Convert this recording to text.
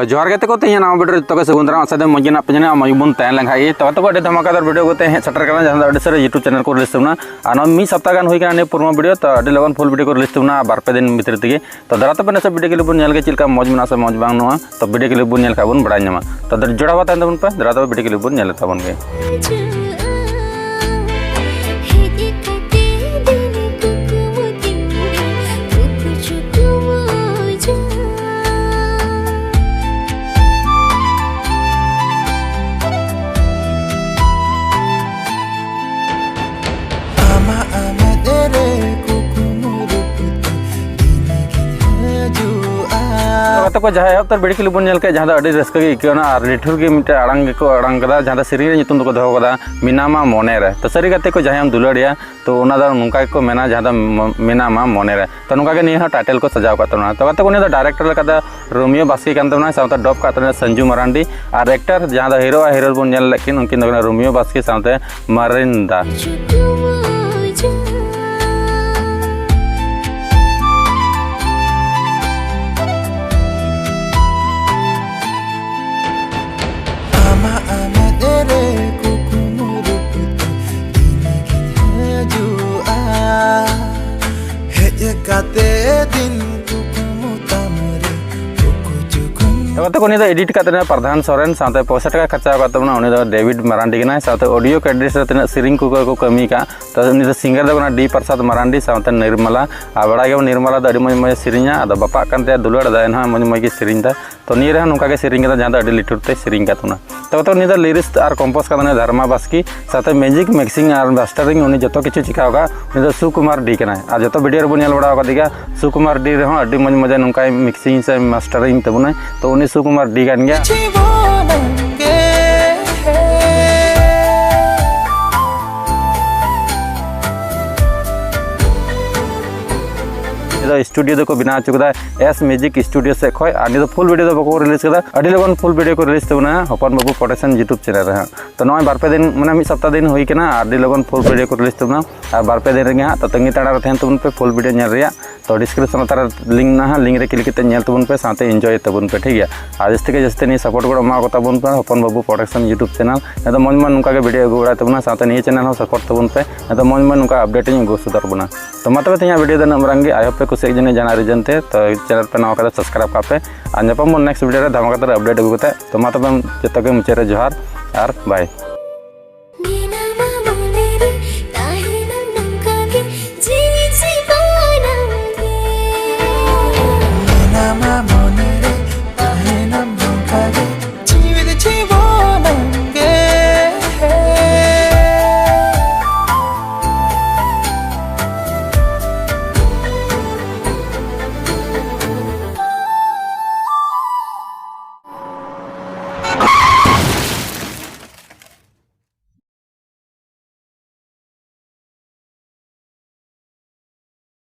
जोहार गते को तेज नाम वीडियो तो सगुन दाराम आसादे मज ना पे मज बन तहन लेखाई तो अभी धमाकेदार वीडियो को सेटर करना जहाँ अभी सारे यूट्यूब चैनल को रिलीज तबना मी सप्ताह गान हुई पुरमा वीडियो तो अभी लगन फुल वीडियो को रिलीज तबना बारपे दिन भितर तेगे तो दाराते पे सब वीडियो के लिए बन चलका मज में से मज बांग तो वीडियो के लिए बन बन बड़ा नामा तो जोड़ा तहन तबन पे दाराते वीडियो के लिए बन तबन के को जहाँ अब वीडियो के लिए बन के जहाँ अभी रस्का इकना और लिठुर के मिट्टे आड़ांग को आड़ांग जहाँ सेरी को दो मीनामा मने रे तो सारी गाते को जहाँ दुलाड़िया तो नुका को मेना जहाँ मीनामा मने रे तो नुका के नहीं टाइटल को सजाव करता तो गाते को डायरेक्टर का रोमियो बास्के साथ डब का संजू मरांडी और एक्टर जहाँ हीरो हीरो बन लेकिन उनकिन रोमियो बास्के साथ मरिंदा तो एडिट करते प्रधान सोरेन साथ पैसा टाका खर्चा करता डेविड मरांडी साथ ऑडियो क्रेडिट तीन सेरी को कमी का तो सिंगर डी प्रसाद मरांडी साथ निर्मला बड़ा निर्मला अभी मज मज सेरिया बापा दुलाड़ ना मज मज सेरी तो निये नुका सेरी जहाँ अभी लिटुरते सेरी तो निदा लिरिक्स और कंपोज का धर्मा बास्की साथ म्यूजिक मिक्सिंग और मास्टरिंग उन्नी जो किछु चिका सुकुमार डी का और जो वीडियो बन बड़ा सुकुमार डी अभी मज मजा नुका मिक्सिंग से मास्टरिंग तबना तो उन्नी सुकुमार डी कान गया स्टूडियो को बना चुका एस म्यूजिक स्टूडियो से खो और फुल वीडियो बाको रिलीज कर अभी लगन फुल वीडियो को रिलीज तबना हपन बाबू प्रोडक्शन यूट्यूब चैनल रे तो नॉय बारपे दिन मैंने मिद सप्ताह दिन हुई केना अभी लगन फुल वीडियो को रिलीज तबना और बारपे दिन रे तो तंगी ताड़ा रे तबन पे फुल वीडियो नेल रे तो डिस्क्रिप्शन तार लिंक ना लिंक रे क्लिक करते नेल तबन पे साथ एंजॉय तबन पे ठीक है और जस्ते के जस्ते नहीं सपोर्ट को एमा को तबन पे हपन बाबू प्रोडक्शन यूट्यूब चैनल तो मज मन नुका के वीडियो अगू बड़ा तबना साथ नहीं चैनल हो सपोर्ट तबन पे तो मज मन नुका अपडेट अगू सुधार बना तो मतलब तेज वीडियो दो नंबरंगे आई होप पे कुछ जन जाना रीजन थे तो चैनल पे नवा सब्सक्राइब कापे और नपाम नेक्स्ट वीडियो धमाकेदार अपडेट अगू तो मतलब जो मुचाद जोहार और बाय।